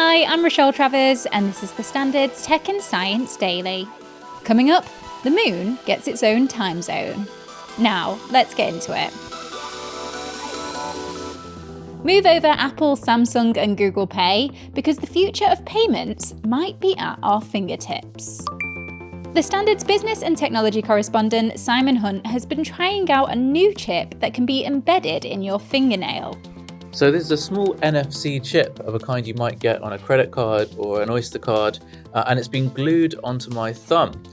Hi, I'm Rochelle Travers, and this is the Standard's Tech and Science Daily. Coming up, the moon gets its own time zone. Now, let's get into it. Move over Apple, Samsung and Google Pay because the future of payments might be at our fingertips. The Standard's business and technology correspondent Simon Hunt has been trying out a new chip that can be embedded in your fingernail. So this is a small NFC chip of a kind you might get on a credit card or an Oyster card, and it's been glued onto my thumb.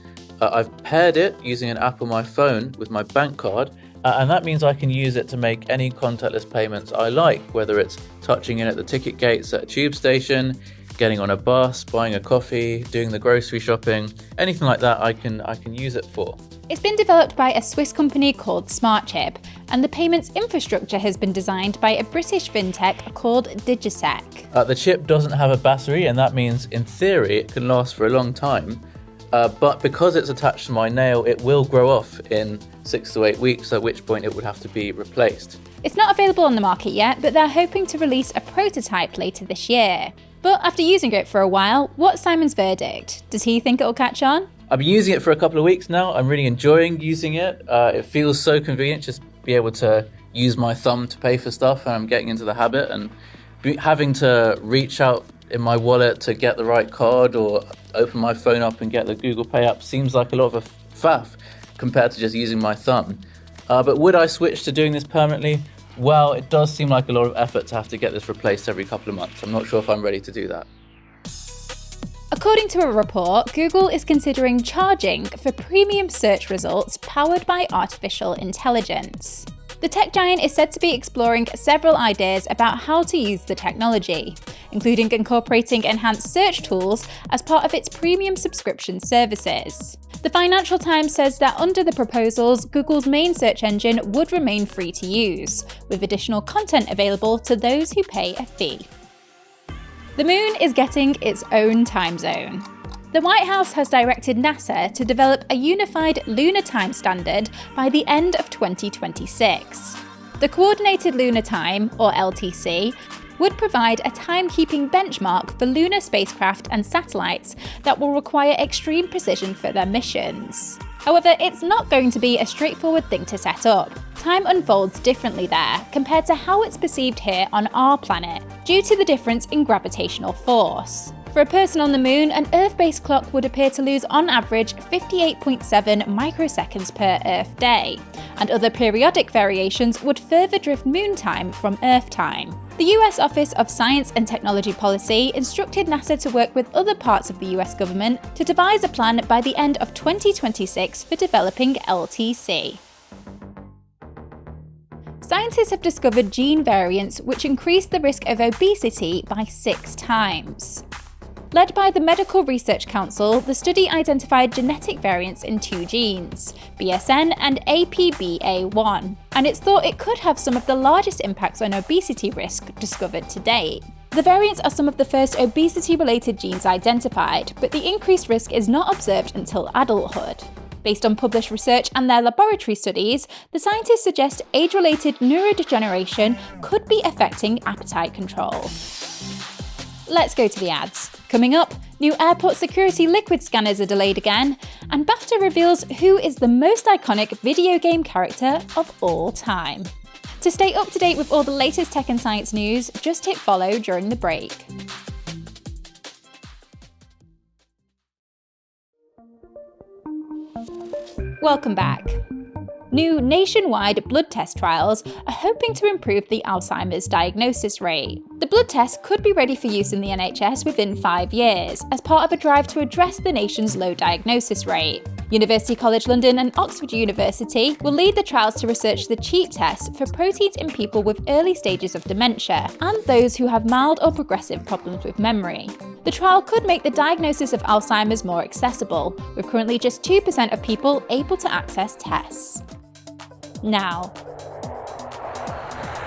I've paired it using an app on my phone with my bank card, and that means I can use it to make any contactless payments I like, whether it's touching in at the ticket gates at a tube station, getting on a bus, buying a coffee, doing the grocery shopping, anything like that I can use it for. It's been developed by a Swiss company called SmartChip, and the payments infrastructure has been designed by a British fintech called Digisec. The chip doesn't have a battery, and that means, in theory, it can last for a long time. But because it's attached to my nail, it will grow off in 6 to 8 weeks, at which point it would have to be replaced. It's not available on the market yet, but they're hoping to release a prototype later this year. But after using it for a while, what's Simon's verdict? Does he think it'll catch on? I've been using it for a couple of weeks now. I'm really enjoying using it. It feels so convenient just to be able to use my thumb to pay for stuff, and I'm getting into the habit, and having to reach out in my wallet to get the right card or open my phone up and get the Google Pay app seems like a lot of a faff compared to just using my thumb. But would I switch to doing this permanently? Well, it does seem like a lot of effort to have to get this replaced every couple of months. I'm not sure if I'm ready to do that. According to a report, Google is considering charging for premium search results powered by artificial intelligence. The tech giant is said to be exploring several ideas about how to use the technology, including incorporating enhanced search tools as part of its premium subscription services. The Financial Times says that under the proposals, Google's main search engine would remain free to use, with additional content available to those who pay a fee. The moon is getting its own time zone. The White House has directed NASA to develop a unified lunar time standard by the end of 2026. The Coordinated Lunar Time, or LTC, would provide a timekeeping benchmark for lunar spacecraft and satellites that will require extreme precision for their missions. However, it's not going to be a straightforward thing to set up. Time unfolds differently there compared to how it's perceived here on our planet, due to the difference in gravitational force. For a person on the moon, an Earth-based clock would appear to lose on average 58.7 microseconds per Earth day, and other periodic variations would further drift moon time from Earth time. The US Office of Science and Technology Policy instructed NASA to work with other parts of the US government to devise a plan by the end of 2026 for developing LTC. Scientists have discovered gene variants which increase the risk of obesity by 6 times. Led by the Medical Research Council, the study identified genetic variants in 2 genes, BSN and APBA1, and it's thought it could have some of the largest impacts on obesity risk discovered to date. The variants are some of the first obesity-related genes identified, but the increased risk is not observed until adulthood. Based on published research and their laboratory studies, the scientists suggest age-related neurodegeneration could be affecting appetite control. Let's go to the ads. Coming up, new airport security liquid scanners are delayed again, and Bafta reveals who is the most iconic video game character of all time. To stay up to date with all the latest tech and science news, just hit follow during the break. Welcome back. New nationwide blood test trials are hoping to improve the Alzheimer's diagnosis rate. The blood test could be ready for use in the NHS within 5 years, as part of a drive to address the nation's low diagnosis rate. University College London and Oxford University will lead the trials to research the cheap test for proteins in people with early stages of dementia and those who have mild or progressive problems with memory. The trial could make the diagnosis of Alzheimer's more accessible, with currently just 2% of people able to access tests. Now,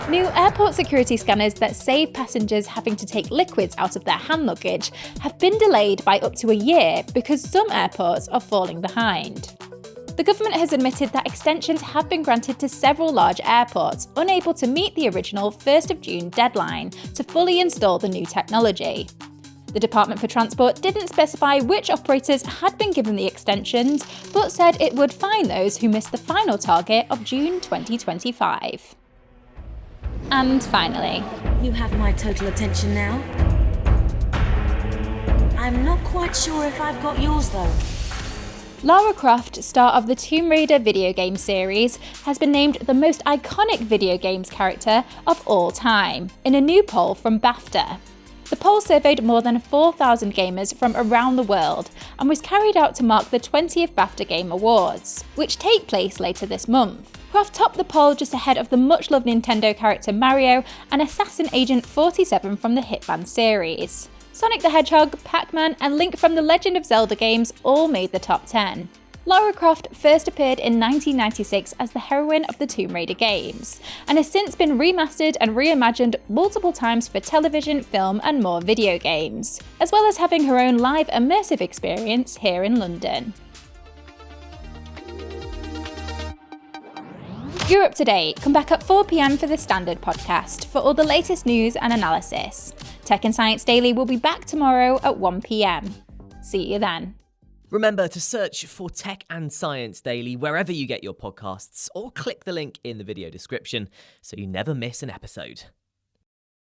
new airport security scanners that save passengers having to take liquids out of their hand luggage have been delayed by up to a year because some airports are falling behind. The government has admitted that extensions have been granted to several large airports unable to meet the original 1st of June deadline to fully install the new technology. The Department for Transport didn't specify which operators had been given the extensions, but said it would fine those who missed the final target of June 2025. And finally, you have my total attention now. I'm not quite sure if I've got yours though. Lara Croft, star of the Tomb Raider video game series, has been named the most iconic video games character of all time in a new poll from Bafta. The poll surveyed more than 4,000 gamers from around the world and was carried out to mark the 20th Bafta Game Awards, which take place later this month. Croft topped the poll just ahead of the much-loved Nintendo character Mario and Assassin Agent 47 from the Hitman series. Sonic the Hedgehog, Pac-Man, and Link from the Legend of Zelda games all made the top 10. Lara Croft first appeared in 1996 as the heroine of the Tomb Raider games, and has since been remastered and reimagined multiple times for television, film, and more video games, as well as having her own live immersive experience here in London. You're up to date. Come back at 4 p.m. for the Standard podcast for all the latest news and analysis. Tech and Science Daily will be back tomorrow at 1 p.m. See you then. Remember to search for Tech and Science Daily wherever you get your podcasts, or click the link in the video description so you never miss an episode.